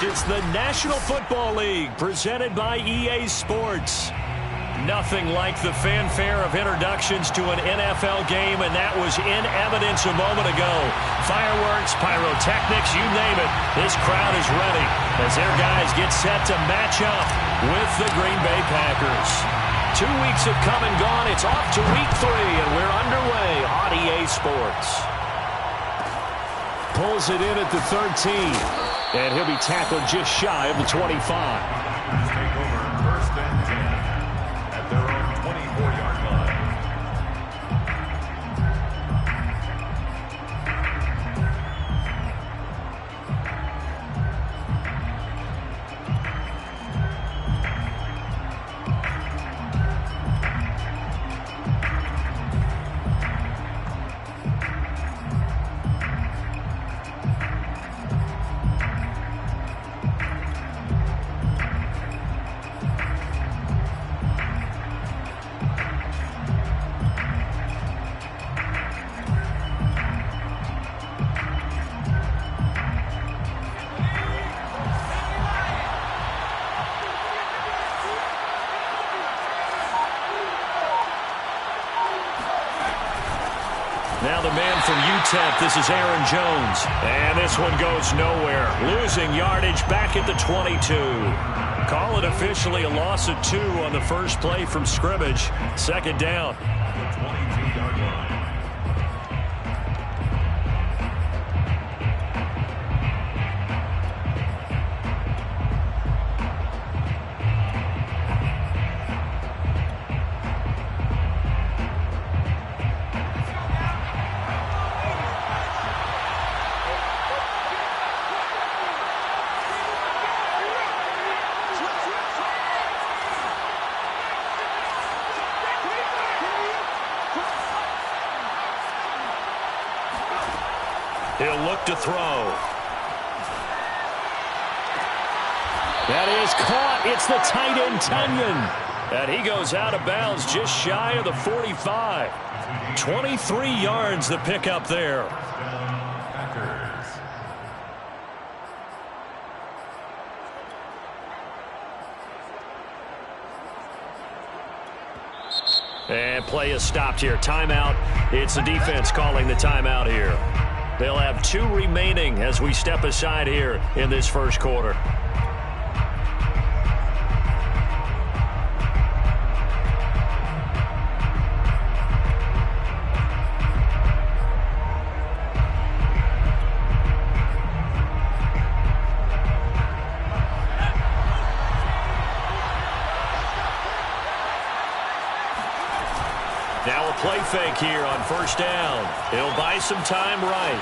It's the National Football League presented by EA Sports. Nothing like the fanfare of introductions to an NFL game, and that was in evidence a moment ago. Fireworks, pyrotechnics, you name it. This crowd is ready as their guys get set to match up with the Green Bay Packers. 2 weeks have come and gone. It's off to week 3, and we're underway on EA Sports. Pulls it in at the 13, and he'll be tackled just shy of the 25. Take over 1st and 10 at their own 24-yard line. Now the man from UTEP, this is Aaron Jones. And this one goes nowhere. Losing yardage back at the 22. Call it officially a loss of 2 on the first play from scrimmage. Second down. The 22-yard line. He'll look to throw. That is caught. It's the tight end, Tunyon. And he goes out of bounds just shy of the 45. 23 yards the pickup there. And play is stopped here. Timeout. It's the defense calling the timeout here. They'll have 2 remaining as we step aside here in this first quarter. Now a play fake here on first down. He'll buy some time right.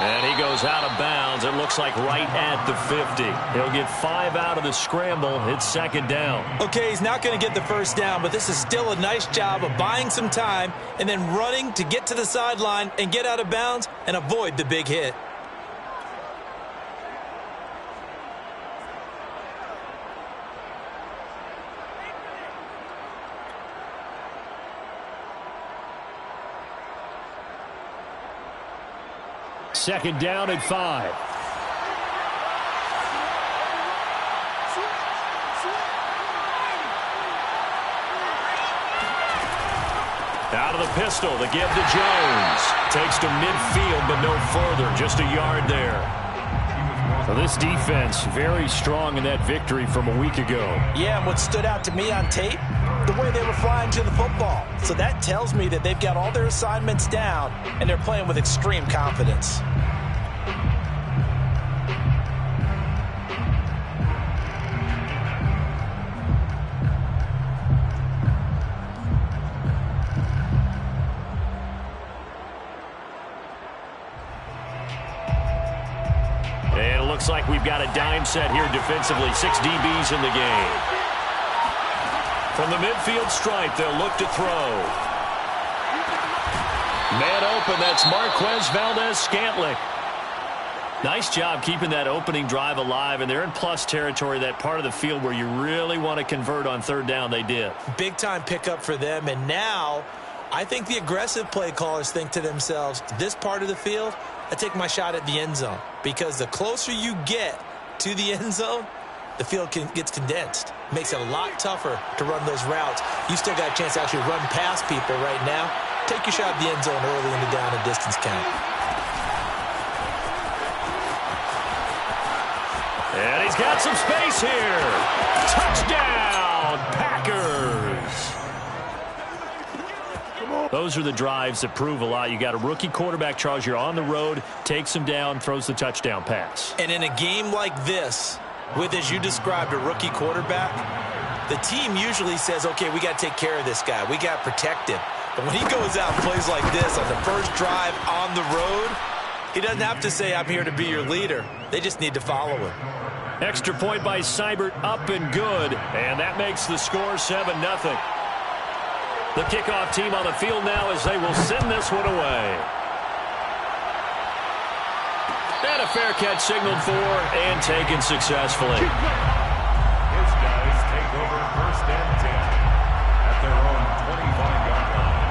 And he goes out of bounds. It looks like right at the 50. He'll get 5 out of the scramble. It's second down. Okay, he's not going to get the first down, but this is still a nice job of buying some time and then running to get to the sideline and get out of bounds and avoid the big hit. Second down at 5. Out of the pistol, the give to Jones. Takes to midfield, but no further. Just a yard there. So this defense, very strong in that victory from a week ago. Yeah, and what stood out to me on tape, the way they were flying to the football. So that tells me that they've got all their assignments down, and they're playing with extreme confidence. And it looks like we've got a dime set here defensively. 6 DBs in the game. From the midfield stripe, they'll look to throw. Man open, that's Marquez Valdez-Scantling. Nice job keeping that opening drive alive, and they're in plus territory, that part of the field where you really want to convert on third down. They did. Big-time pickup for them, and now I think the aggressive play callers think to themselves, this part of the field, I take my shot at the end zone, because the closer you get to the end zone, the field gets condensed. Makes it a lot tougher to run those routes. You still got a chance to actually run past people right now. Take your shot at the end zone early in the down and distance count. And he's got some space here. Touchdown, Packers. Those are the drives that prove a lot. You got a rookie quarterback, Charles. You're on the road, takes him down, throws the touchdown pass. And in a game like this, with, as you described, a rookie quarterback, the team usually says, okay, we got to take care of this guy. We got to protect him. But when he goes out and plays like this on the first drive on the road, he doesn't have to say, I'm here to be your leader. They just need to follow him. Extra point by Seibert, up and good. And that makes the score 7-0. The kickoff team on the field now as they will send this one away. And a fair catch signaled for and taken successfully. His guys take over first and 10 at their own 25-yard line.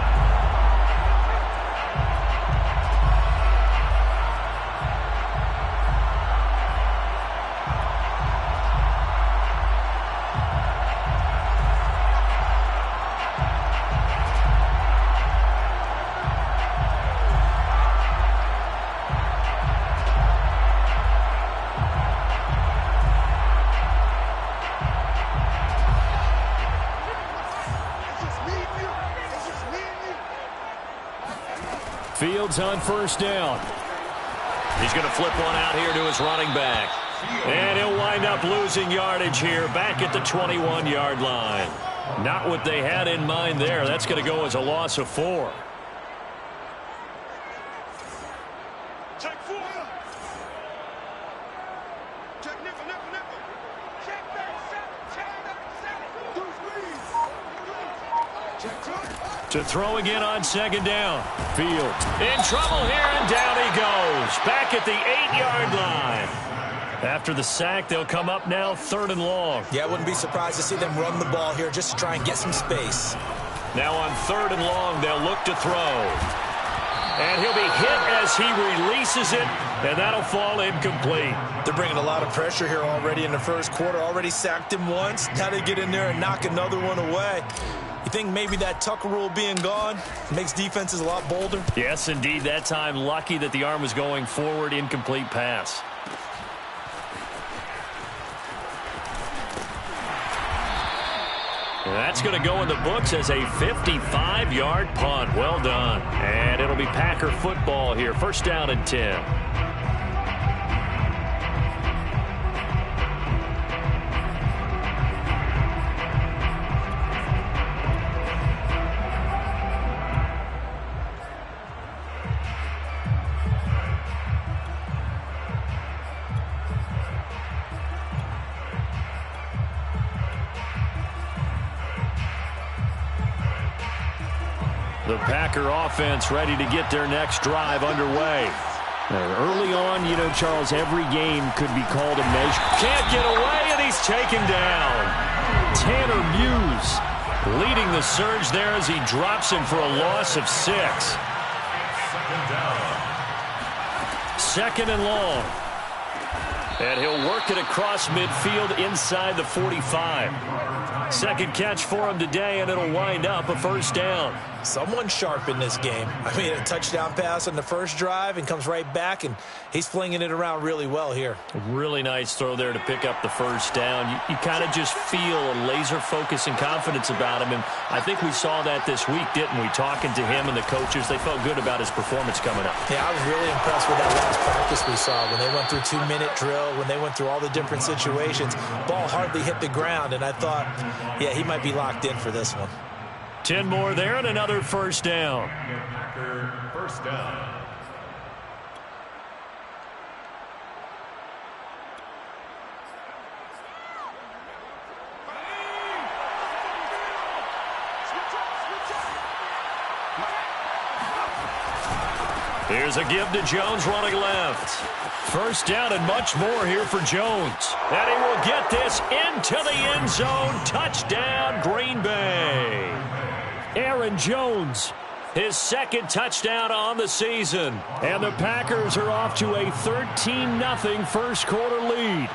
Fields on first down. He's going to flip one out here to his running back. And he'll wind up losing yardage here back at the 21-yard line. Not what they had in mind there. That's going to go as a loss of 4. Check 4. Check nickel. Check to throw again on second down. Fields in trouble here, and down he goes. Back at the 8-yard line. After the sack, they'll come up now 3rd and long. Yeah, I wouldn't be surprised to see them run the ball here just to try and get some space. Now on 3rd and long, they'll look to throw. And he'll be hit as he releases it, and that'll fall incomplete. They're bringing a lot of pressure here already in the first quarter. Already sacked him once. Now they get in there and knock another one away. You think maybe that Tucker rule being gone makes defenses a lot bolder? Yes, indeed. That time, lucky that the arm was going forward. Incomplete pass. And that's going to go in the books as a 55-yard punt. Well done. And it'll be Packer football here. 1st down and 10. The Packer offense ready to get their next drive underway. And early on, you know, Charles, every game could be called a measure. Can't get away, and he's taken down. Tanner Muse leading the surge there as he drops him for a loss of 6. 2nd down. 2nd and long. And he'll work it across midfield inside the 45. 2nd catch for him today, and it'll wind up a 1st down. Someone sharp in this game. I mean, a touchdown pass on the first drive and comes right back, and he's flinging it around really well here. A really nice throw there to pick up the 1st down. You kind of just feel a laser focus and confidence about him, and I think we saw that this week, didn't we? Talking to him and the coaches, they felt good about his performance coming up. Yeah, I was really impressed with that last practice we saw when they went through 2-minute drill, when they went through all the different situations. Ball hardly hit the ground, and I thought, yeah, he might be locked in for this one. 10 more there and another 1st down. Packer 1st down. Here's a give to Jones running left. 1st down and much more here for Jones. And he will get this into the end zone. Touchdown, Green Bay. Aaron Jones, his 2nd touchdown on the season. And the Packers are off to a 13-0 first quarter lead.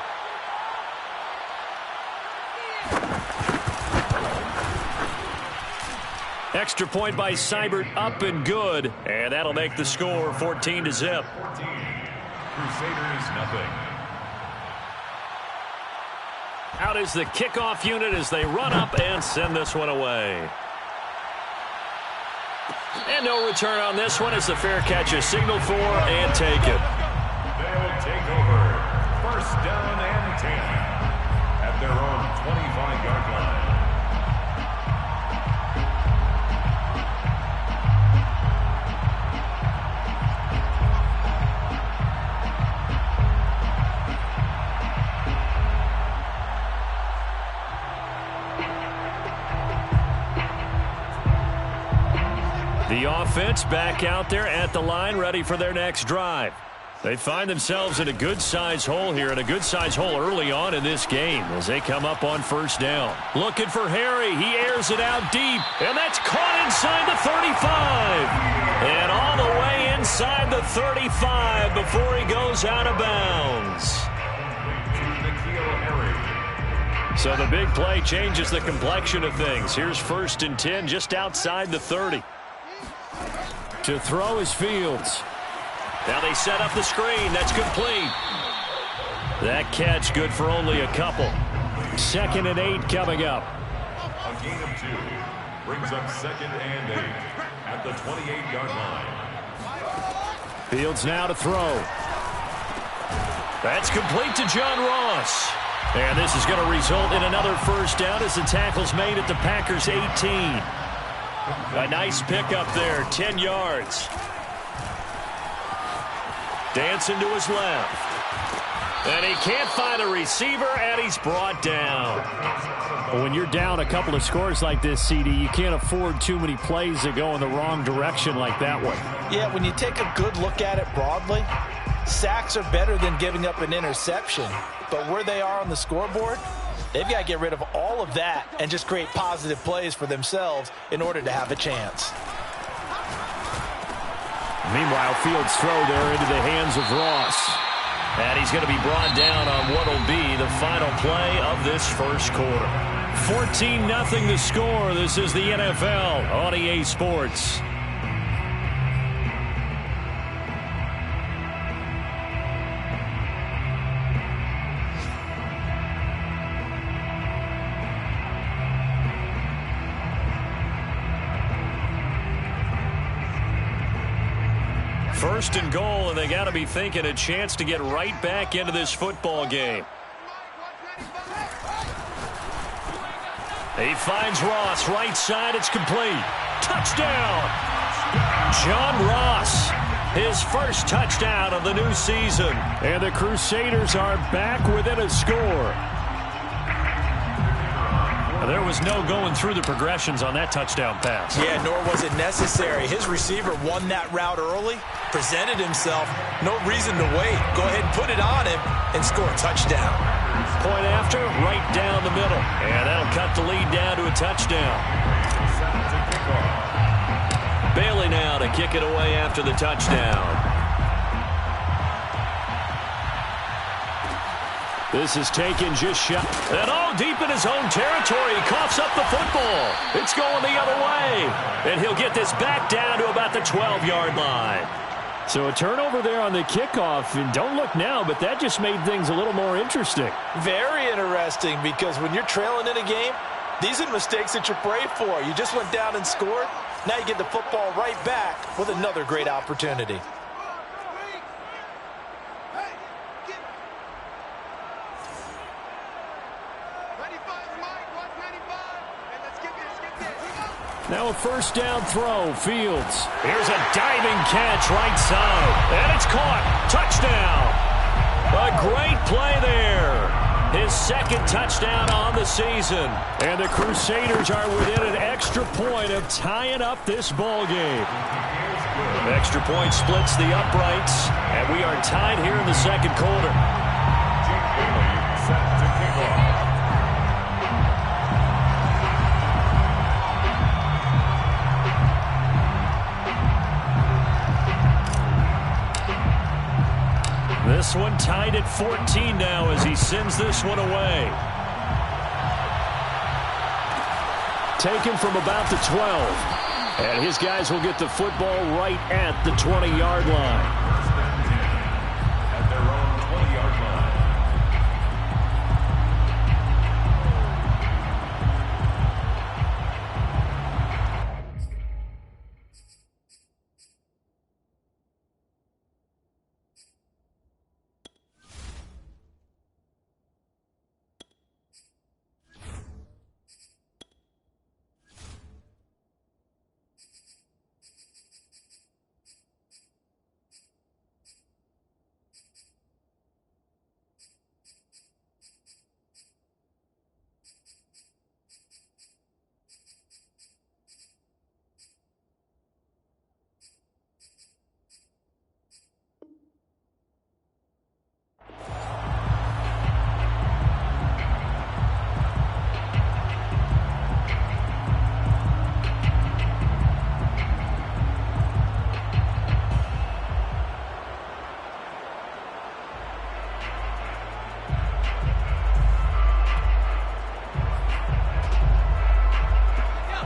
Extra point by Seibert, up and good. And that'll make the score 14-0. Crusaders 0. Out is the kickoff unit as they run up and send this one away. And no return on this one as the fair catch is signaled for and taken. They'll take over 1st down and 10 at their own 25-yard line. The offense back out there at the line, ready for their next drive. They find themselves in a good-sized hole here, and a good-sized hole early on in this game as they come up on 1st down. Looking for Harry. He airs it out deep, and that's caught inside the 35. And all the way inside the 35 before he goes out of bounds. So the big play changes the complexion of things. Here's 1st and 10 just outside the 30. To throw is Fields. Now they set up the screen. That's complete. That catch good for only a couple. 2nd and 8 coming up. A gain of 2 brings up 2nd and 8 at the 28-yard line. Fields now to throw. That's complete to John Ross. And this is going to result in another first down as the tackle's made at the Packers' 18. A nice pickup there, 10 yards. Dancing to his left. And he can't find a receiver, and he's brought down. When you're down a couple of scores like this, CD, you can't afford too many plays that go in the wrong direction like that one. Yeah, when you take a good look at it broadly, sacks are better than giving up an interception. But where they are on the scoreboard, they've got to get rid of all of that and just create positive plays for themselves in order to have a chance. Meanwhile, Fields' throw there into the hands of Ross. And he's going to be brought down on what will be the final play of this first quarter. 14-0 the score. This is the NFL on EA Sports. First and goal, and they got to be thinking a chance to get right back into this football game. He finds Ross, right side, it's complete. Touchdown! John Ross, his first touchdown of the new season. And the Crusaders are back within a score. There was no going through the progressions on that touchdown pass. Yeah, nor was it necessary. His receiver won that route early, presented himself. No reason to wait. Go ahead and put it on him and score a touchdown. Point after, right down the middle. And that'll cut the lead down to a touchdown. Bailey now to kick it away after the touchdown. This is taken just shot. And all deep in his own territory. He coughs up the football. It's going the other way. And he'll get this back down to about the 12-yard line. So a turnover there on the kickoff. And don't look now, but that just made things a little more interesting. Very interesting, because when you're trailing in a game, these are the mistakes that you pray for. You just went down and scored. Now you get the football right back with another great opportunity. Now a first down throw, Fields. Here's a diving catch right side. And it's caught. Touchdown. A great play there. His second touchdown on the season. And the Crusaders are within an extra point of tying up this ball game. Extra point splits the uprights. And we are tied here in the second quarter. Set to kick off. This one tied at 14 now as he sends this one away. Taken from about the 12. And his guys will get the football right at the 20-yard line. At their own 20-yard line.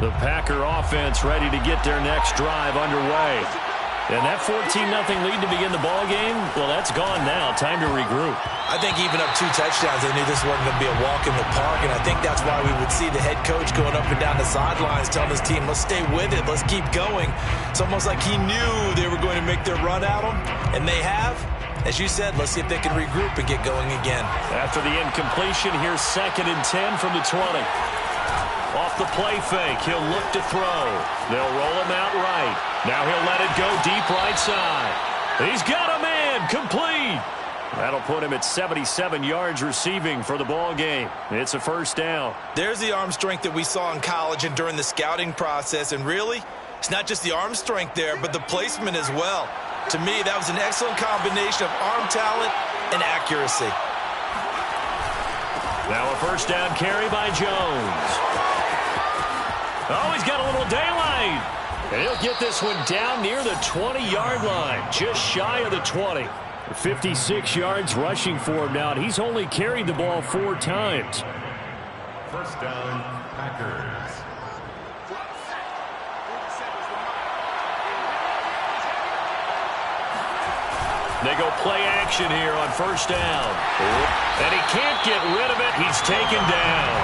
The Packer offense ready to get their next drive underway. And that 14-0 lead to begin the ball game, well, that's gone now. Time to regroup. I think even up 2 touchdowns, they knew this wasn't going to be a walk in the park, and I think that's why we would see the head coach going up and down the sidelines telling his team, let's stay with it, let's keep going. It's almost like he knew they were going to make their run at him, and they have. As you said, let's see if they can regroup and get going again. After the incompletion, here's 2nd and 10 from the 20. Off the play fake, he'll look to throw. They'll roll him out right. Now he'll let it go deep right side. He's got a man, complete. That'll put him at 77 yards receiving for the ball game. It's a first down. There's the arm strength that we saw in college and during the scouting process. And really, it's not just the arm strength there, but the placement as well. To me, that was an excellent combination of arm talent and accuracy. Now a first down carry by Jones. Oh, he's got a little daylight. And he'll get this one down near the 20-yard line, just shy of the 20. 56 yards rushing for him now, and he's only carried the ball 4 times. First down, Packers. They go play action here on first down. And he can't get rid of it. He's taken down.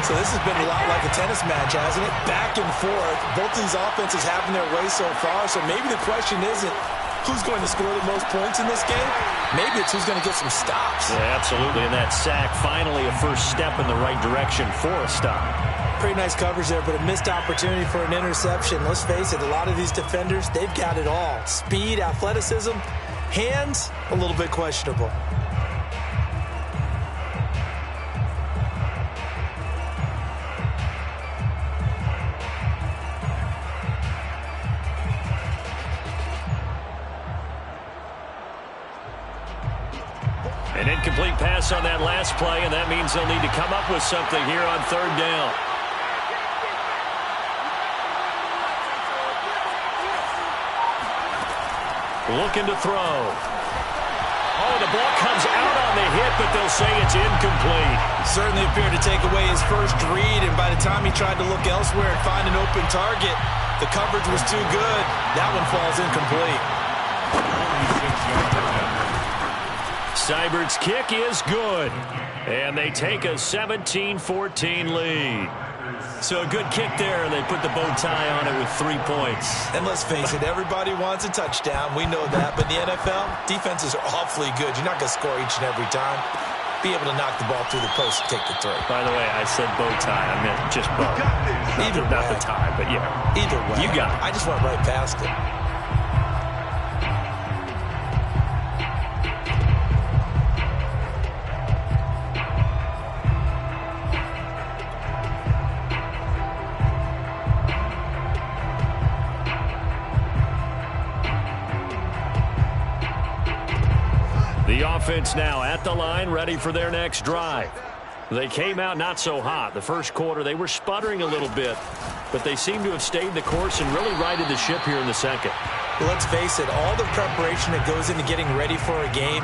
So this has been a lot like a tennis match, hasn't it? Back and forth. Both these offenses having their way so far. So maybe the question isn't who's going to score the most points in this game. Maybe it's who's going to get some stops. Yeah, absolutely. And that sack, finally a first step in the right direction for a stop. Pretty nice coverage there, but a missed opportunity for an interception. Let's face it, a lot of these defenders, they've got it all. Speed, athleticism, hands, a little bit questionable. An incomplete pass on that last play, and that means they'll need to come up with something here on third down. Looking to throw. Oh, the ball comes out on the hit, but they'll say it's incomplete. Certainly appeared to take away his first read, and by the time he tried to look elsewhere and find an open target, the coverage was too good. That one falls incomplete. Seibert's kick is good. And they take a 17-14 lead. So a good kick there, and they put the bow tie on it with 3 points. And let's face it, everybody wants a touchdown. We know that. But in the NFL, defenses are awfully good. You're not going to score each and every time. Be able to knock the ball through the post and take the throw. By the way, I said bow tie. I meant just bow. Not the tie, but yeah. Either way. You got it. I just went right past it. The offense now at the line, ready for their next drive. They came out not so hot. The first quarter, they were sputtering a little bit, but they seem to have stayed the course and really righted the ship here in the second. Well, let's face it, all the preparation that goes into getting ready for a game,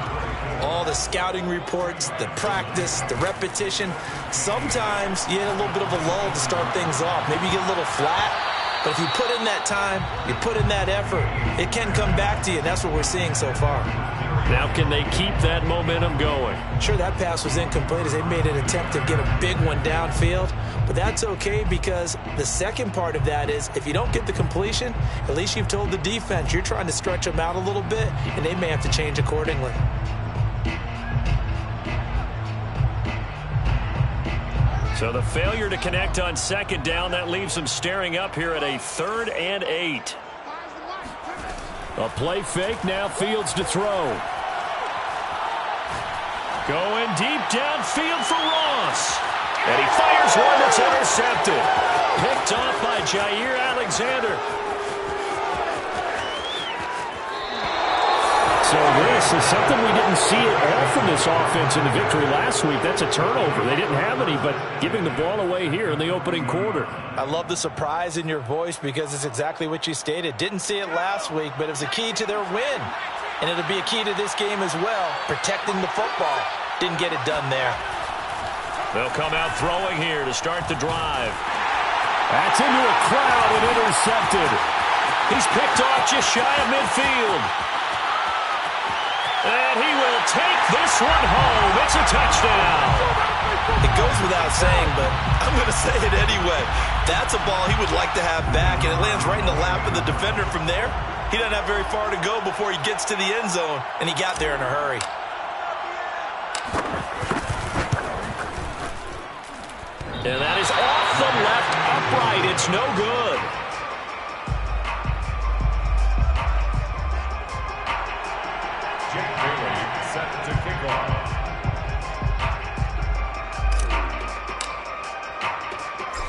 all the scouting reports, the practice, the repetition, sometimes you get a little bit of a lull to start things off. Maybe you get a little flat, but if you put in that time, you put in that effort, it can come back to you, and that's what we're seeing so far. Now can they keep that momentum going? Sure, that pass was incomplete as they made an attempt to get a big one downfield, but that's okay because the second part of that is if you don't get the completion, at least you've told the defense you're trying to stretch them out a little bit, and they may have to change accordingly. So the failure to connect on second down, that leaves them staring up here at a 3rd and 8. A play fake, now Fields to throw. Going deep downfield for Ross. And he fires one that's intercepted. Picked off by Jair Alexander. So this is something we didn't see at all from this offense in the victory last week. That's a turnover. They didn't have any, but giving the ball away here in the opening quarter. I love the surprise in your voice because it's exactly what you stated. Didn't see it last week, but it was a key to their win. And it'll be a key to this game as well, protecting the football. Didn't get it done there. They'll come out throwing here to start the drive. That's into a crowd and intercepted. He's picked off just shy of midfield. And he will take this one home. It's a touchdown. It goes without saying, but I'm going to say it anyway. That's a ball he would like to have back, and it lands right in the lap of the defender from there. He doesn't have very far to go before he gets to the end zone, and he got there in a hurry. And that is off the left upright. It's no good. Jack Bailey set to kick off.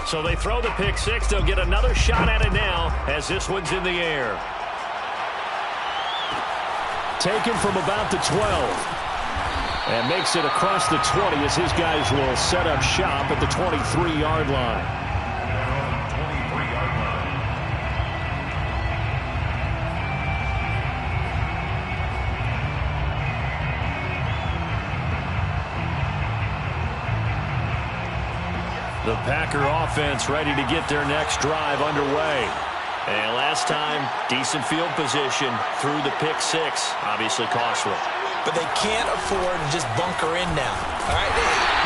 So they throw the pick six. They'll get another shot at it now as this one's in the air. Taken from about the 12. And makes it across the 20 as his guys will set up shop at the 23-yard line. 23-yard line. The Packer offense ready to get their next drive underway. And last time, decent field position through the pick six. Obviously costly. But they can't afford to just bunker in now. All right?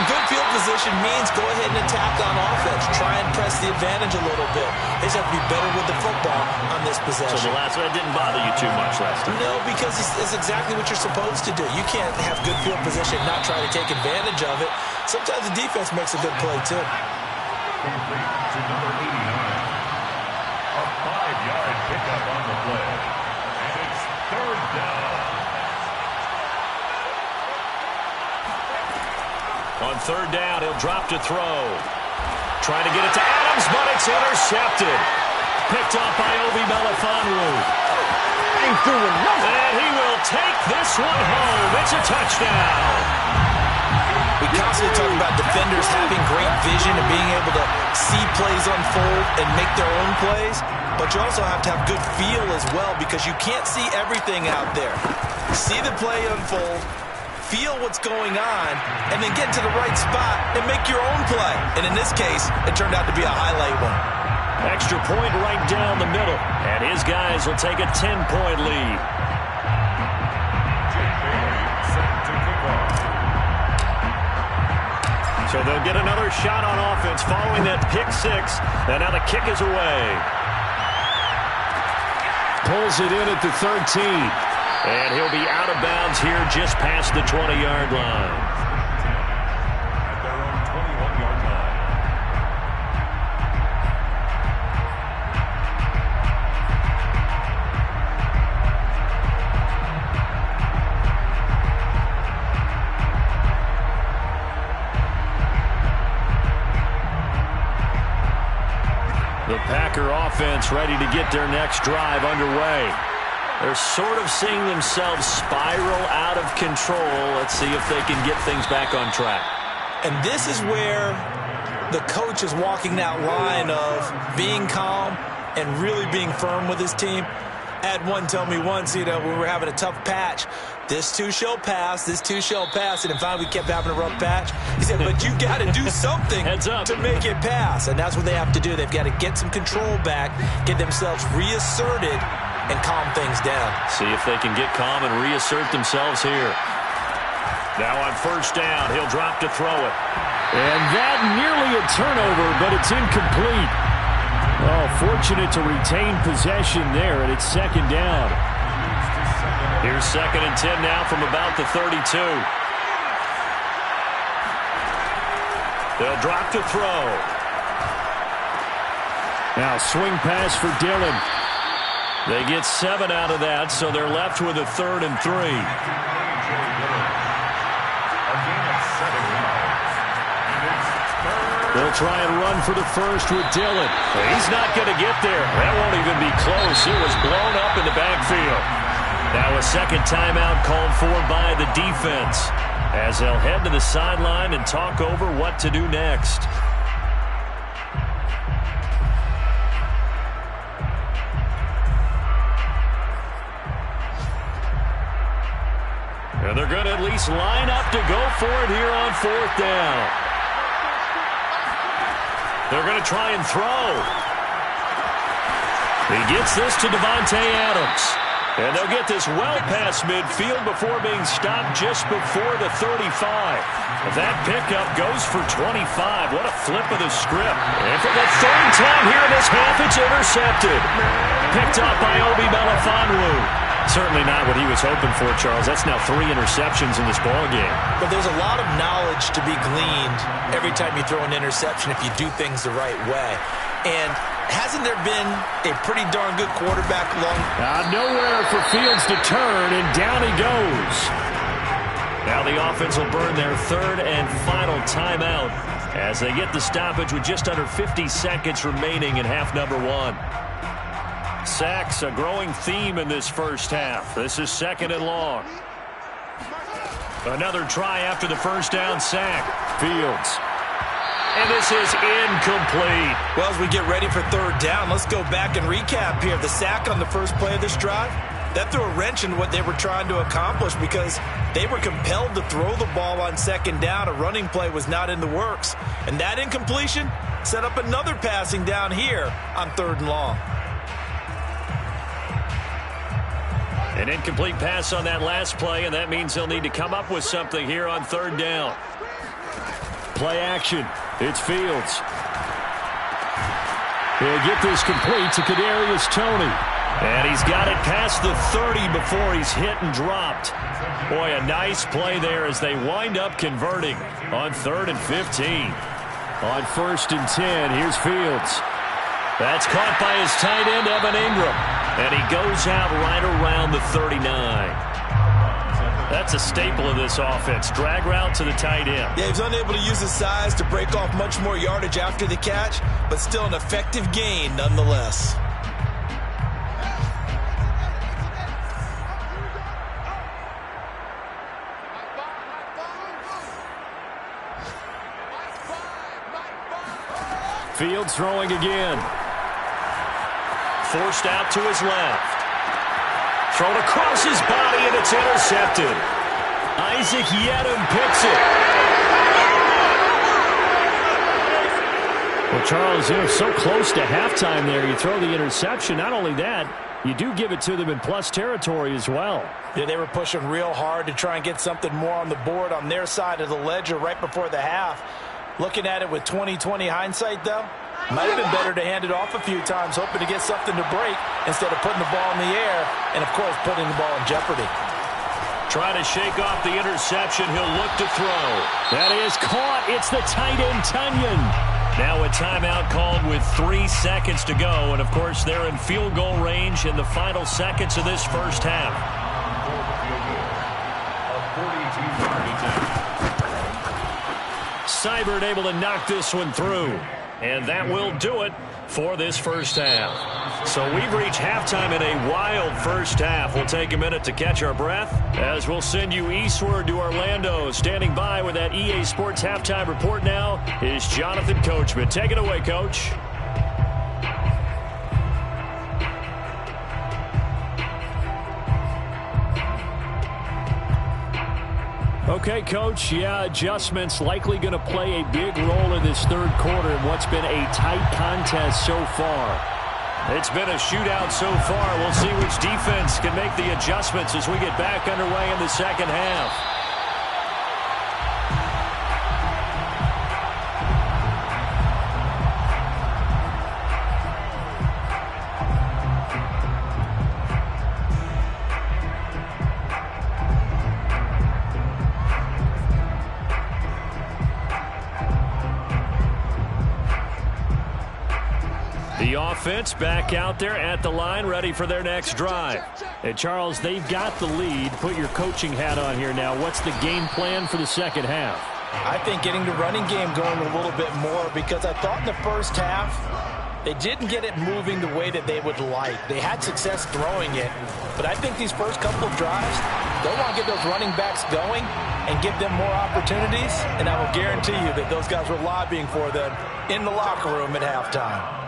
Good field position means go ahead and attack on offense. Try and press the advantage a little bit. They just have to be better with the football on this possession. So the last one didn't bother you too much last time? No, because it's exactly what you're supposed to do. You can't have good field position and not try to take advantage of it. Sometimes the defense makes a good play, too. Complete to number 89. A 5-yard pickup on the play. And it's third down. On third down, he'll drop to throw. Trying to get it to Adams, but it's intercepted. Picked off by Obi Melifonwu. And he will take this one home. It's a touchdown. We constantly talk about defenders having great vision and being able to see plays unfold and make their own plays, but you also have to have good feel as well because you can't see everything out there. See the play unfold, feel what's going on, and then get to the right spot and make your own play. And in this case, it turned out to be a highlight one. Extra point right down the middle, and his guys will take a 10-point lead. Jack Bailey set to kick off. So they'll get another shot on offense following that pick six, and now the kick is away. Pulls it in at the 13. And he'll be out of bounds here just past the 20-yard line. At their own 21-yard line. The Packer offense ready to get their next drive underway. They're sort of seeing themselves spiral out of control. Let's see if they can get things back on track. And this is where the coach is walking that line of being calm and really being firm with his team. I had one tell me once, when we were having a tough patch, this too shall pass, this too shall pass. And finally we kept having a rough patch. He said, but you got to do something to make it pass. And that's what they have to do. They've got to get some control back, get themselves reasserted, and calm things down. See if they can get calm and reassert themselves here. Now on first down, he'll drop to throw it. And that nearly a turnover, but it's incomplete. Oh, fortunate to retain possession there, and it's second down. Here's 2nd and 10 now from about the 32. They'll drop to throw. Now swing pass for Dillon. They get 7 out of that, so they're left with a 3rd and 3. They'll try and run for the first with Dillon. He's not going to get there. That won't even be close. It was blown up in the backfield. Now a second timeout called for by the defense as they'll head to the sideline and talk over what to do next. And they're going to at least line up to go for it here on 4th down. They're going to try and throw. He gets this to Davante Adams. And they'll get this well past midfield before being stopped just before the 35. That pickup goes for 25. What a flip of the script. And for the third time here in this half, it's intercepted. Picked up by Obi Melifonwu. Certainly not what he was hoping for, Charles. That's now 3 interceptions in this ball game. But there's a lot of knowledge to be gleaned every time you throw an interception if you do things the right way. And hasn't there been a pretty darn good quarterback along? Nowhere for Fields to turn, and down he goes. Now the offense will burn their third and final timeout as they get the stoppage with just under 50 seconds remaining in half number 1. Sacks, a growing theme in this first half. This is 2nd and long. Another try after the first down sack. Fields. And this is incomplete. Well, as we get ready for 3rd down, let's go back and recap here. The sack on the first play of this drive, that threw a wrench in what they were trying to accomplish because they were compelled to throw the ball on 2nd down. A running play was not in the works. And that incompletion set up another passing down here on 3rd and long. An incomplete pass on that last play, and that means they'll need to come up with something here on 3rd down. Play action. It's Fields. He'll get this complete to Kadarius Toney. And he's got it past the 30 before he's hit and dropped. Boy, a nice play there as they wind up converting on 3rd and 15. On 1st and 10, here's Fields. That's caught by his tight end, Evan Ingram. And he goes out right around the 39. That's a staple of this offense. Drag route to the tight end. Yeah, he's unable to use his size to break off much more yardage after the catch, but still an effective gain nonetheless. Fields throwing again. Forced out to his left. Thrown across his body, and it's intercepted. Isaac Yedem picks it. Well, Charles, so close to halftime there. You throw the interception. Not only that, you do give it to them in plus territory as well. Yeah, they were pushing real hard to try and get something more on the board on their side of the ledger right before the half. Looking at it with 20/20 hindsight, though, might have been better to hand it off a few times, hoping to get something to break instead of putting the ball in the air and, of course, putting the ball in jeopardy. Trying to shake off the interception. He'll look to throw. That is caught. It's the tight end, Tunyon. Now a timeout called with 3 seconds to go. And, of course, they're in field goal range in the final seconds of this first half. Seibert able to knock this one through. And that will do it for this first half. So we've reached halftime in a wild first half. We'll take a minute to catch our breath as we'll send you eastward to Orlando. Standing by with that EA Sports halftime report now is Jonathan Coachman. Take it away, Coach. Okay, Coach. Yeah, adjustments likely going to play a big role in this third quarter in what's been a tight contest so far. It's been a shootout so far. We'll see which defense can make the adjustments as we get back underway in the second half. The offense back out there at the line, ready for their next drive. And Charles, they've got the lead. Put your coaching hat on here now. What's the game plan for the second half? I think getting the running game going a little bit more, because I thought in the first half they didn't get it moving the way that they would like. They had success throwing it, but I think these first couple of drives, they'll want to get those running backs going and give them more opportunities, and I will guarantee you that those guys were lobbying for them in the locker room at halftime.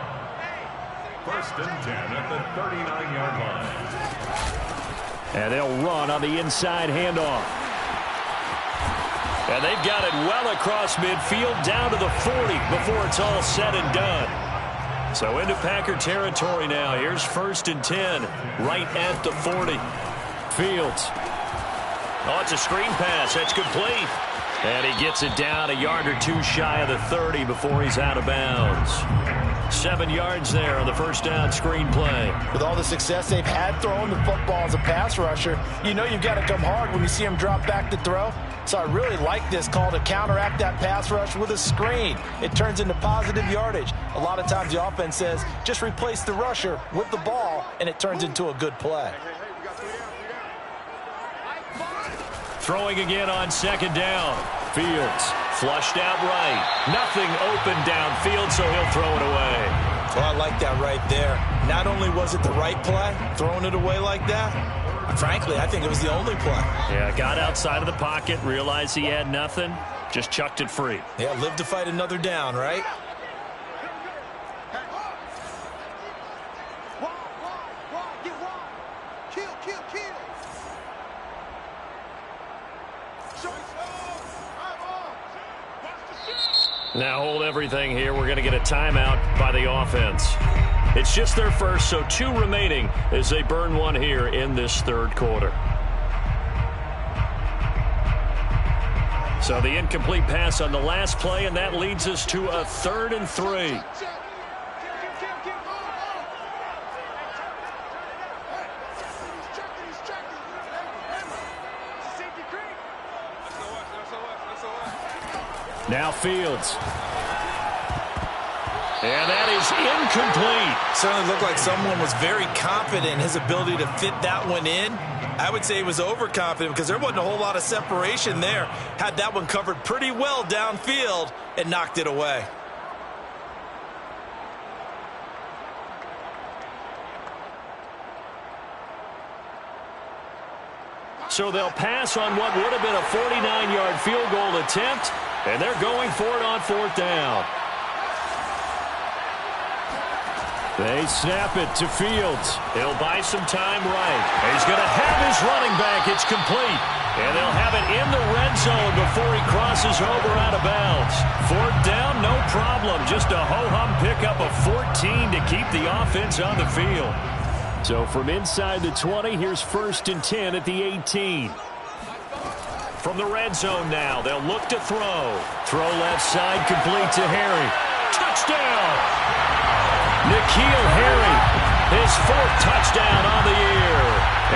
1st and 10 at the 39-yard line. And they'll run on the inside handoff. And they've got it well across midfield down to the 40 before it's all said and done. So into Packer territory now. Here's 1st and 10, right at the 40. Fields. Oh, it's a screen pass. That's complete. And he gets it down a yard or two shy of the 30 before he's out of bounds. 7 yards there on the first down screen play. With all the success they've had throwing the football as a pass rusher, you know you've got to come hard when you see him drop back to throw. So I really like this call to counteract that pass rush with a screen. It turns into positive yardage. A lot of times the offense says, just replace the rusher with the ball, and it turns into a good play. Throwing again on 2nd down. Fields flushed out right. Nothing open downfield, so he'll throw it away. Well, I like that right there. Not only was it the right play, throwing it away like that, frankly, I think it was the only play. Yeah, got outside of the pocket, realized he had nothing, just chucked it free. Yeah, live to fight another down, right? Now hold everything here. We're going to get a timeout by the offense. It's just their first, so 2 remaining as they burn one here in this 3rd quarter. So the incomplete pass on the last play, and that leads us to a 3rd and 3. Now Fields. And that is incomplete. Certainly looked like someone was very confident in his ability to fit that one in. I would say he was overconfident because there wasn't a whole lot of separation there. Had that one covered pretty well downfield and knocked it away. So they'll pass on what would have been a 49-yard field goal attempt, and they're going for it on 4th down. They snap it to Fields. He'll buy some time right. He's going to have his running back. It's complete. And they'll have it in the red zone before he crosses over out of bounds. 4th down, no problem. Just a ho-hum pickup of 14 to keep the offense on the field. So from inside the 20, here's 1st and 10 at the 18. From the red zone now, they'll look to throw. Throw left side, complete to Harry. Touchdown! N'Keal Harry, his 4th touchdown on the year.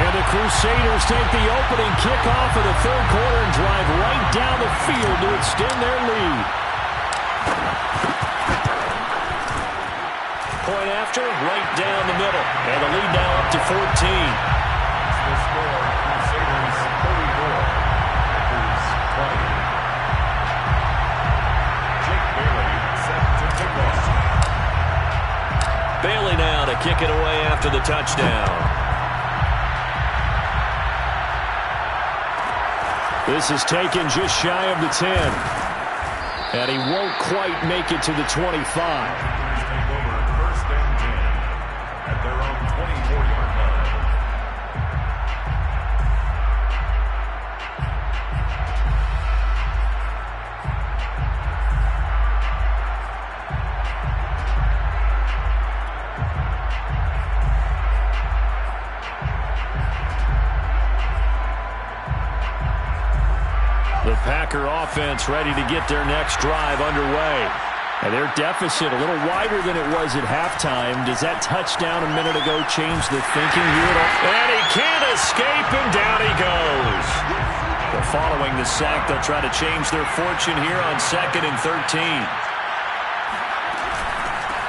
And the Crusaders take the opening kickoff of the 3rd quarter and drive right down the field to extend their lead. Point after, right down the middle. And the lead now up to 14. The score, Crusaders 34, Packers 20. Jake Bailey set to kick off. Bailey now to kick it away after the touchdown. This is taken just shy of the 10. And he won't quite make it to the 25. Take over 1st and 10 at their own 24-yard line. The Packer offense ready to get their next drive underway. And their deficit a little wider than it was at halftime. Does that touchdown a minute ago change the thinking here at all? And he can't escape, and down he goes. Well, following the sack, they'll try to change their fortune here on 2nd and 13.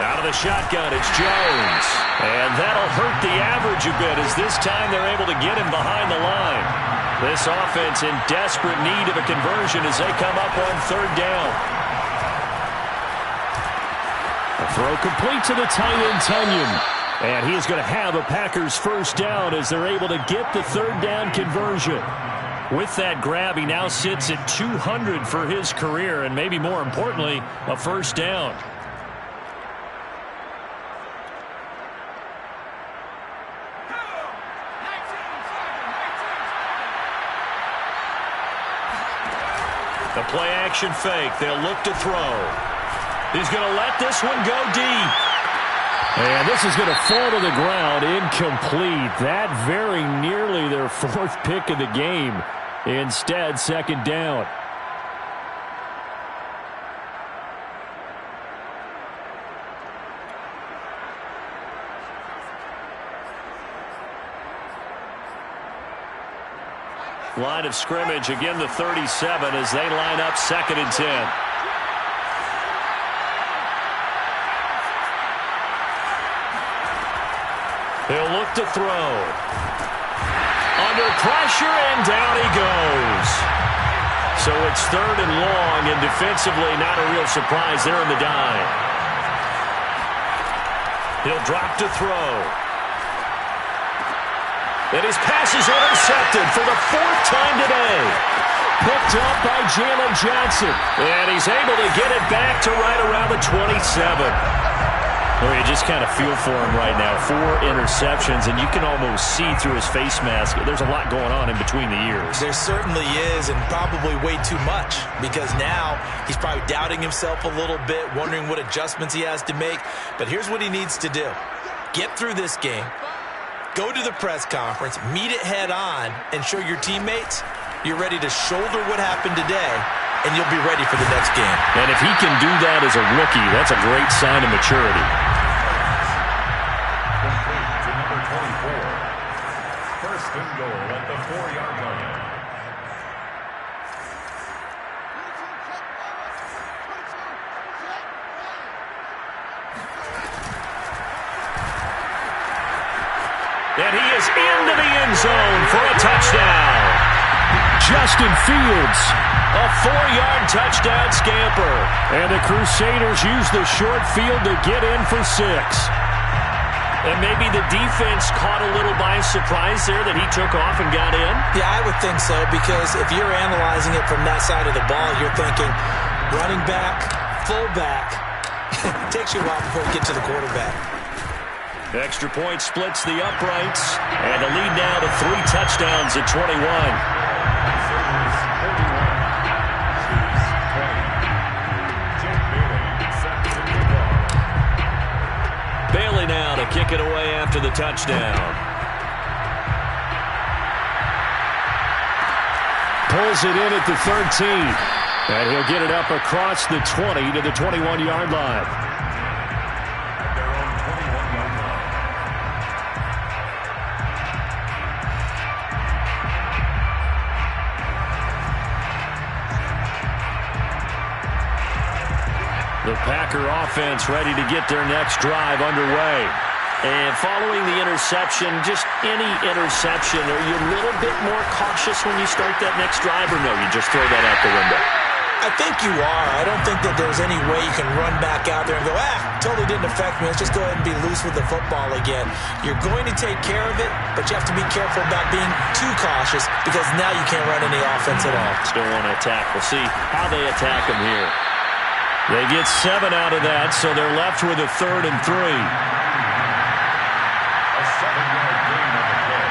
Out of the shotgun, it's Jones. And that'll hurt the average a bit as this time they're able to get him behind the line. This offense in desperate need of a conversion as they come up on 3rd down. A throw complete to the tight end, Tunyon. And he's going to have a Packers 1st down as they're able to get the 3rd down conversion. With that grab, he now sits at 200 for his career, and maybe more importantly, a 1st down. The play-action fake. They'll look to throw. He's going to let this one go deep. And this is going to fall to the ground, incomplete. That very nearly their fourth pick of the game. Instead, second down. Line of scrimmage, again the 37 as they line up 2nd and 10. He'll look to throw. Under pressure, and down he goes. So it's 3rd and long, and defensively not a real surprise there in the dime. He'll drop to throw. And his pass is intercepted for the 4th time today. Picked up by Jalen Johnson. And he's able to get it back to right around the 27. Well, you just kind of feel for him right now. 4 interceptions, and you can almost see through his face mask. There's a lot going on in between the ears. There certainly is, and probably way too much, because now he's probably doubting himself a little bit, wondering what adjustments he has to make. But here's what he needs to do. Get through this game. Go to the press conference, meet it head on, and show your teammates you're ready to shoulder what happened today, and you'll be ready for the next game. And if he can do that as a rookie, that's a great sign of maturity. Complete to number 24. 1st and goal at the 4-yard line. And he is into the end zone for a touchdown. Justin Fields. A 4-yard touchdown scamper. And the Crusaders use the short field to get in for 6. And maybe the defense caught a little by surprise there that he took off and got in. Yeah, I would think so, because if you're analyzing it from that side of the ball, you're thinking running back, fullback. It takes you a while before you get to the quarterback. Extra point splits the uprights. And the lead now to 3 touchdowns at 21. Bailey now to kick it away after the touchdown. Pulls it in at the 13. And he'll get it up across the 20 to the 21-yard line. The Packer offense ready to get their next drive underway. And following the interception, just any interception, are you a little bit more cautious when you start that next drive, or no, you just throw that out the window? I think you are. I don't think that there's any way you can run back out there and go, totally didn't affect me. Let's just go ahead and be loose with the football again. You're going to take care of it, but you have to be careful about being too cautious, because now you can't run any offense at all. Still want to attack. We'll see how they attack him here. They get 7 out of that, so they're left with a 3rd and 3. A 7-yard gain on the play.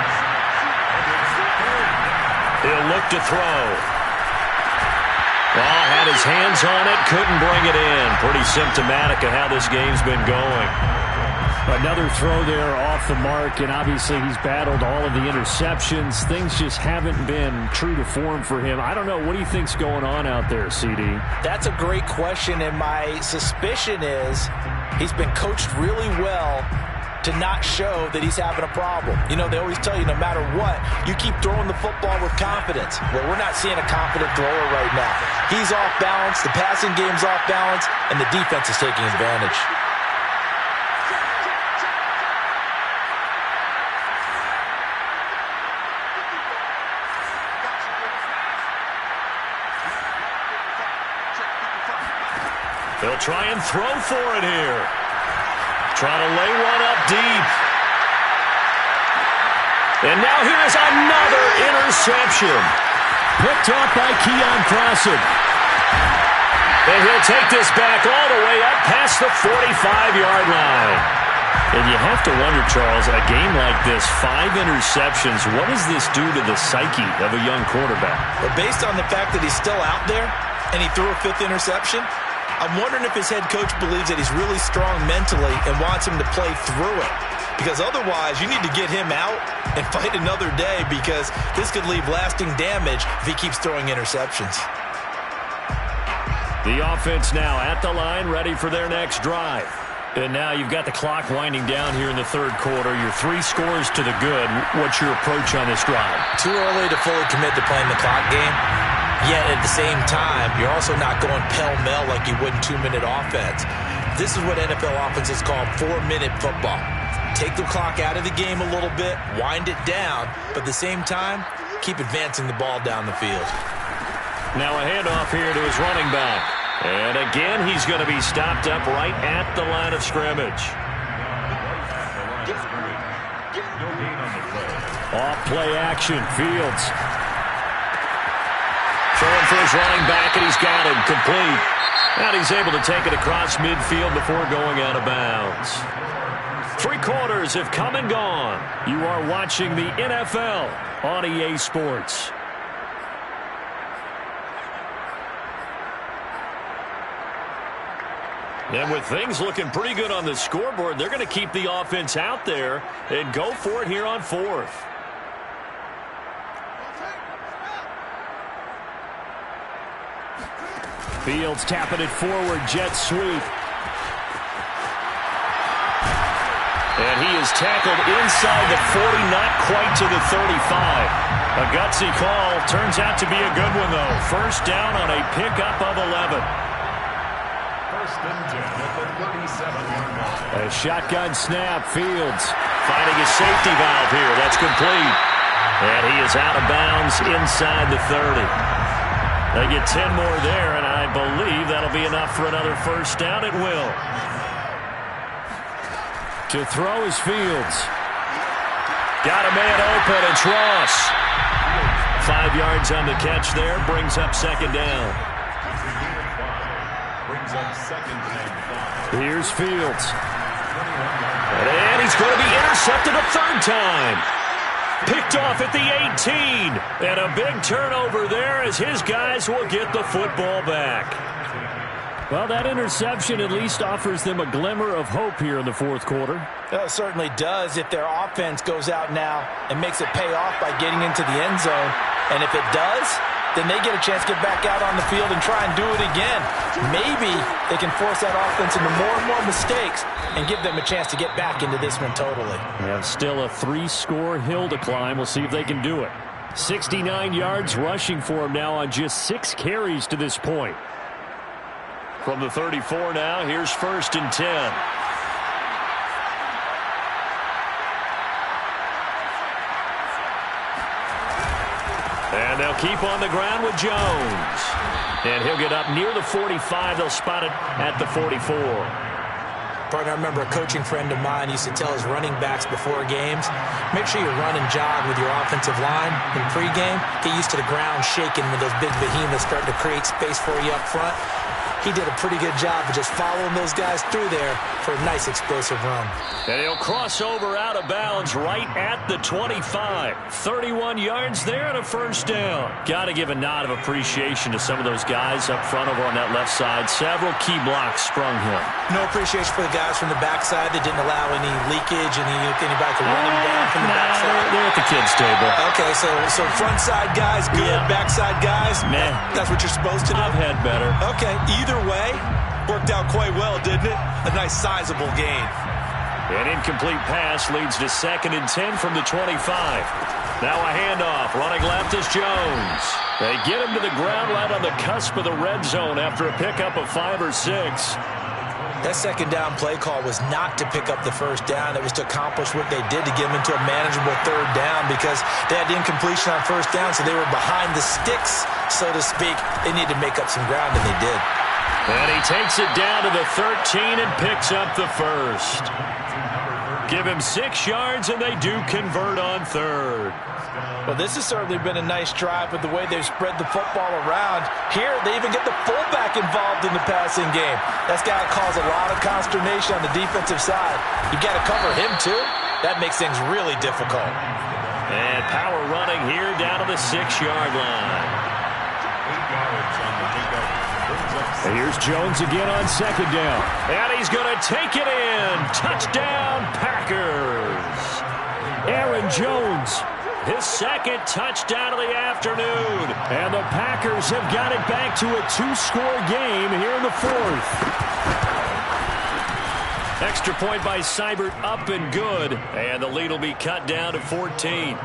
And it's 3rd down. He'll look to throw. Well, had his hands on it, couldn't bring it in. Pretty symptomatic of how this game's been going. Another throw there off the mark, and obviously he's battled all of the interceptions. Things just haven't been true to form for him. I don't know. What do you think's going on out there, CD? That's a great question, and my suspicion is he's been coached really well to not show that he's having a problem. You know, they always tell you no matter what, you keep throwing the football with confidence. Well, we're not seeing a confident thrower right now. He's off balance, the passing game's off balance, and the defense is taking advantage. They'll try and throw for it here. Trying to lay one up deep. And now here's another interception. Picked off by Keon Crossen. And he'll take this back all the way up past the 45-yard line. And you have to wonder, Charles, a game like this, 5 interceptions, what does this do to the psyche of a young quarterback? But based on the fact that he's still out there and he threw a 5th interception, I'm wondering if his head coach believes that he's really strong mentally and wants him to play through it. Because otherwise, you need to get him out and fight another day, because this could leave lasting damage if he keeps throwing interceptions. The offense now at the line, ready for their next drive. And now you've got the clock winding down here in the third quarter. You're 3 scores to the good. What's your approach on this drive? Too early to fully commit to playing the clock game. Yet at the same time, you're also not going pell-mell like you would in 2-minute offense. This is what NFL offenses call 4-minute football. Take the clock out of the game a little bit, wind it down, but at the same time, keep advancing the ball down the field. Now a handoff here to his running back. And again, he's going to be stopped up right at the line of scrimmage. Off play action, Fields. Throwing for his running back, and he's got him complete. And he's able to take it across midfield before going out of bounds. 3 quarters have come and gone. You are watching the NFL on EA Sports. And with things looking pretty good on the scoreboard, they're going to keep the offense out there and go for it here on 4th. Fields tapping it forward, jet sweep. And he is tackled inside the 40, not quite to the 35. A gutsy call. Turns out to be a good one, though. First down on a pickup of 11. First and 10 at the 37-yard line. A shotgun snap. Fields finding his safety valve here. That's complete. And he is out of bounds inside the 30. They get 10 more there, and I believe that'll be enough for another first down. It will. To throw is Fields. Got a man open. It's Ross. 5 yards on the catch there. Brings up second down. Brings up second and 5. Here's Fields. And he's going to be intercepted a third time. Picked off at the 18. And a big turnover there as his guys will get the football back. Well, that interception at least offers them a glimmer of hope here in the fourth quarter. It certainly does if their offense goes out now and makes it pay off by getting into the end zone. And if it does, then they get a chance to get back out on the field and try and do it again. Maybe they can force that offense into more and more mistakes and give them a chance to get back into this one totally. They have still a 3-score hill to climb. We'll see if they can do it. 69 yards rushing for him now on just 6 carries to this point. From the 34 now, here's first and 10. And they'll keep on the ground with Jones. And he'll get up near the 45. They'll spot it at the 44. Partner, I remember a coaching friend of mine used to tell his running backs before games, make sure you run and jog with your offensive line in pregame. Get used to the ground shaking when those big behemoths start to create space for you up front. He did a pretty good job of just following those guys through there for a nice explosive run. And he'll cross over out of bounds right at the 25. 31 yards there and a first down. Got to give a nod of appreciation to some of those guys up front over on that left side. Several key blocks sprung him. No appreciation for the guys from the backside that didn't allow any leakage and anybody could run him down from the backside. They're at the kids' table. Okay, so front side guys good, Yeah. backside guys, Nah. that's what you're supposed to do? I've had better. Okay, either way, worked out quite well, didn't it? A nice sizable gain. An incomplete pass leads to second and 10 from the 25. Now a handoff. Running left is Jones. They get him to the ground right on the cusp of the red zone after a pickup of 5 or 6. That second down play call was not to pick up the first down. It was to accomplish what they did to get them into a manageable third down because they had the incompletion on first down, so they were behind the sticks, so to speak. They needed to make up some ground, and they did. And he takes it down to the 13 and picks up the first. Give him 6 yards, and they do convert on third. Well, this has certainly been a nice drive with the way they've spread the football around. Here, they even get the fullback involved in the passing game. That's got to cause a lot of consternation on the defensive side. You got to cover him, too. That makes things really difficult. And power running here down to the 6-yard line. 8 yards on the pickup. Brings up And here's Jones again on second down. And he's going to take it in. Touchdown, Packers. Aaron Jones, His second touchdown of the afternoon. and the Packers have got it back to a 2-score game here in the fourth. Extra point by Seibert, up and good. And the lead will be cut down to 14. 41,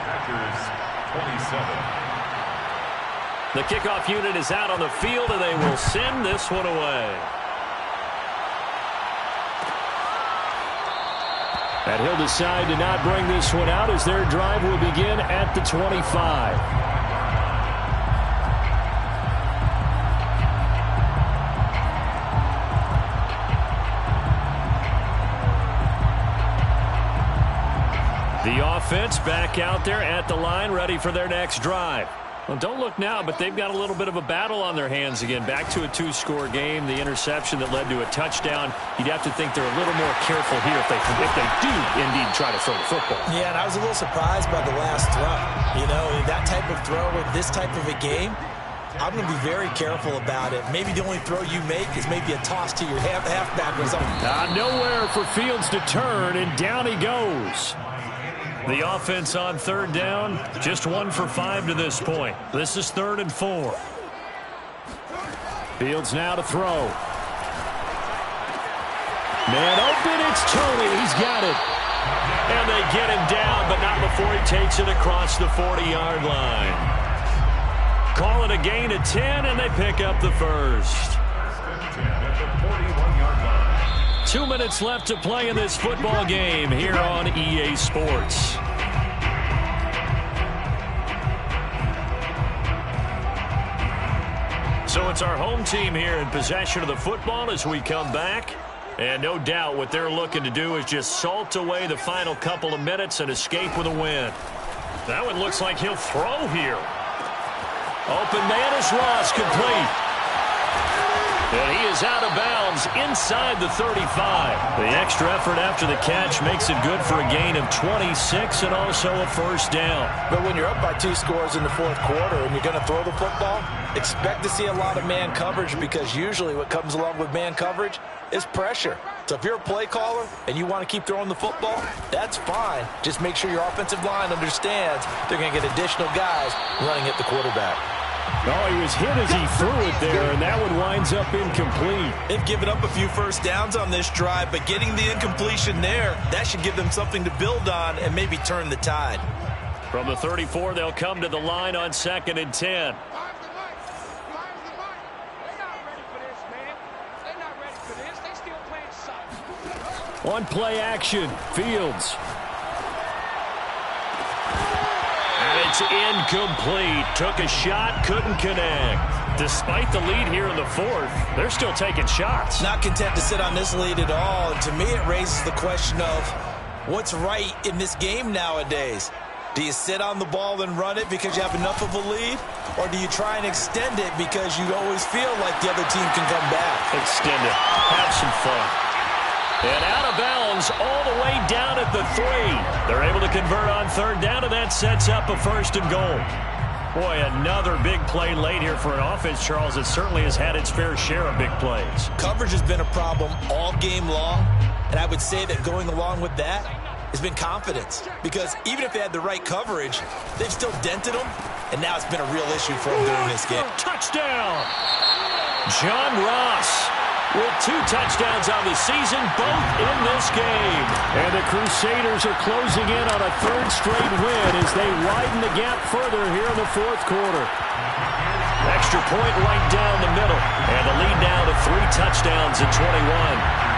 Packers 27. The kickoff unit is out on the field, and they will send this one away. And he'll decide to not bring this one out as their drive will begin at the 25. The offense back out there at the line, ready for their next drive. Well, don't look now, but they've got a little bit of a battle on their hands again. Back to a 2-score game. The interception that led to a touchdown. You'd have to think they're a little more careful here if they do indeed try to throw the football. Yeah, and I was a little surprised by the last throw. You know, that type of throw in this type of a game, I'm going to be very careful about it. Maybe the only throw you make is maybe a toss to your halfback or something. Nowhere for Fields to turn, and down he goes. The offense on third down, just 1 for 5 to this point. This is 3rd and 4. Fields now to throw. Man open, it's Tony. He's got it. And they get him down, but not before he takes it across the 40-yard line. Call it a gain of 10, and they pick up the first. 10 at the 41-yard line. 2 minutes left to play in this football game here on EA Sports. So it's our home team here in possession of the football as we come back. And no doubt what they're looking to do is just salt away the final couple of minutes and escape with a win. That one looks like he'll throw here. Open man is Ross, complete. And he is out of bounds inside the 35. The extra effort after the catch makes it good for a gain of 26 and also a first down. But when you're up by 2 scores in the fourth quarter and you're going to throw the football, expect to see a lot of man coverage, because usually what comes along with man coverage is pressure. So if you're a play caller and you want to keep throwing the football, that's fine. Just make sure your offensive line understands they're going to get additional guys running at the quarterback. Oh, he was hit as he threw it there, and that one winds up incomplete. They've given up a few first downs on this drive, but getting the incompletion there, that should give them something to build on and maybe turn the tide. From the 34, they'll come to the line on 2nd and 10. One play action, Fields. And it's incomplete. Took a shot, couldn't connect. Despite the lead here in the fourth, they're still taking shots. Not content to sit on this lead at all. And to me, it raises the question of what's right in this game nowadays. Do you sit on the ball and run it because you have enough of a lead? Or do you try and extend it because you always feel like the other team can come back? Extend it. Have some fun. And out of bounds all the way down at the 3. They're able to convert on third down, and that sets up a 1st and goal. Boy, another big play late here for an offense, Charles, that certainly has had its fair share of big plays. Coverage has been a problem all game long, and I would say that going along with that has been confidence. Because even if they had the right coverage, they've still dented them, and now it's been a real issue for them during this game. Touchdown! John Ross with 2 touchdowns on the season, both in this game. And the Crusaders are closing in on a 3rd straight win as they widen the gap further here in the fourth quarter. Extra point right down the middle. And the lead now to 3 touchdowns at 21.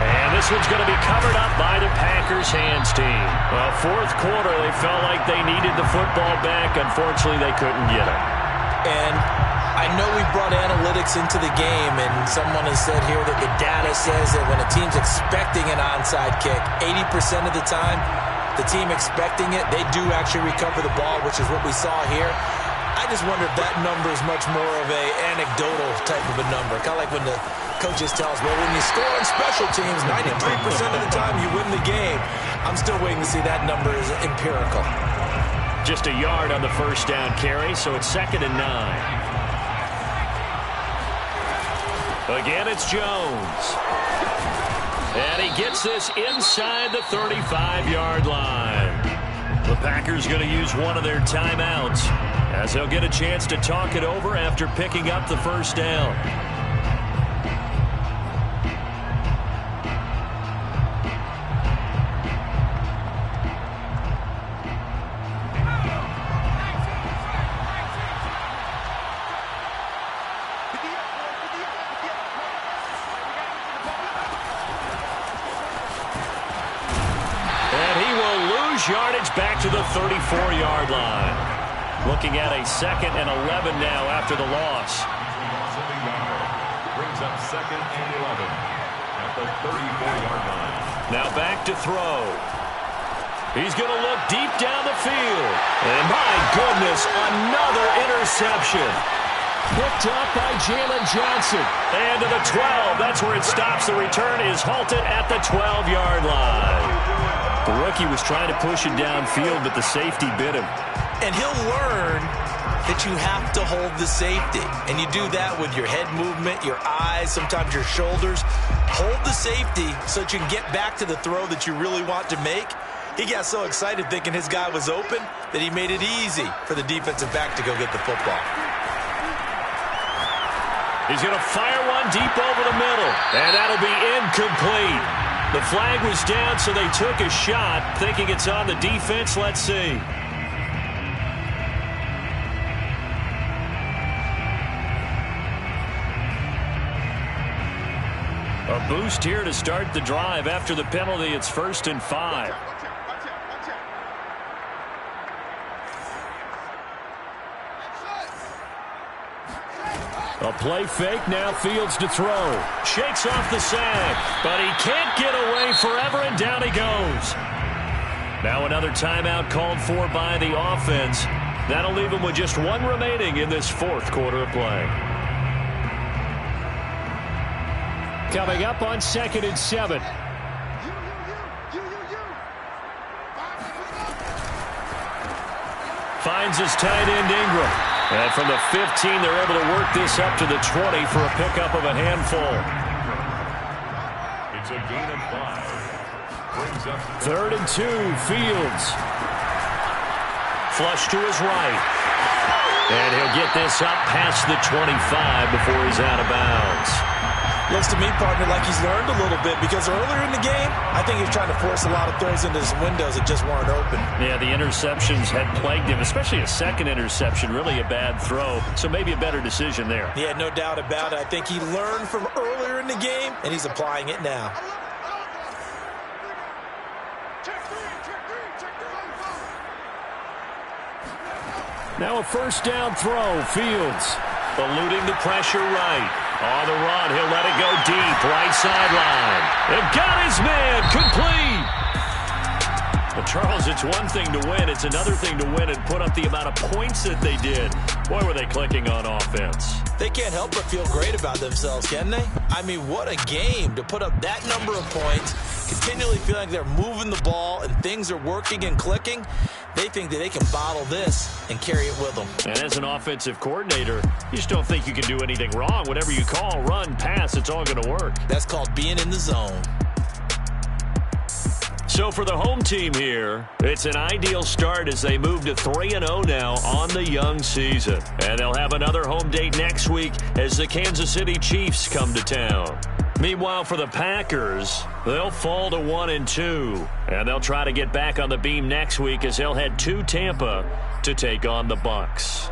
And this one's going to be covered up by the Packers hands team. Well, fourth quarter, they felt like they needed the football back. Unfortunately, they couldn't get it. And I know we brought analytics into the game, and someone has said here that the data says that when a team's expecting an onside kick, 80% of the time, the team expecting it, they do actually recover the ball, which is what we saw here. I just wonder if that number is much more of a anecdotal type of a number. Kind of like when the coaches tell us, well, when you score on special teams, 93% of the time you win the game. I'm still waiting to see that number is empirical. Just a yard on the first down carry, so it's 2nd and 9. Again, it's Jones. And he gets this inside the 35-yard line. The Packers going to use one of their timeouts as they'll get a chance to talk it over after picking up the first down. Yardage back to the 34-yard line. Looking at a 2nd and 11 now after the loss. Brings up 2nd and 11 at the 34-yard line. Now back to throw. He's going to look deep down the field. And my goodness, another interception. Picked up by Jalen Johnson. And to the 12. That's where it stops. The return is halted at the 12-yard line. The rookie was trying to push it downfield, but the safety bit him. And he'll learn that you have to hold the safety. And you do that with your head movement, your eyes, sometimes your shoulders. Hold the safety so that you can get back to the throw that you really want to make. He got so excited thinking his guy was open that he made it easy for the defensive back to go get the football. He's going to fire one deep over the middle, and that'll be incomplete. The flag was down, so they took a shot, thinking it's on the defense. Let's see. A boost here to start the drive. After the penalty, it's 1st and 5. A play fake, now Fields to throw. Shakes off the sack, but he can't get away forever, and down he goes. Now another timeout called for by the offense. That'll leave him with just one remaining in this 4th quarter of play. Coming up on 2nd and 7. Finds his tight end Ingram. And from the 15, they're able to work this up to the 20 for a pickup of a handful. It's a gain of 5. Brings up 3rd and 2, Fields. Flush to his right. And he'll get this up past the 25 before he's out of bounds. Looks to me, partner, like he's learned a little bit, because earlier in the game, I think he was trying to force a lot of throws into his windows that just weren't open. Yeah, the interceptions had plagued him, especially a second interception, really a bad throw. So maybe a better decision there. Yeah, no doubt about it. I think he learned from earlier in the game, and he's applying it now. Now a 1st down throw, Fields. Eluding the pressure right. On the run, he'll let it go deep, right sideline. They've got his man, complete. Well, Charles, it's one thing to win. It's another thing to win and put up the amount of points that they did. Boy, were they clicking on offense. They can't help but feel great about themselves, can they? I mean, what a game to put up that number of points, continually feel like they're moving the ball and things are working and clicking. They think that they can bottle this and carry it with them. And as an offensive coordinator, you just don't think you can do anything wrong. Whatever you call, run, pass, it's all going to work. That's called being in the zone. So for the home team here, it's an ideal start as they move to 3-0 now on the young season. And they'll have another home date next week as the Kansas City Chiefs come to town. Meanwhile, for the Packers, they'll fall to 1-2. And they'll try to get back on the beam next week as they'll head to Tampa to take on the Bucs.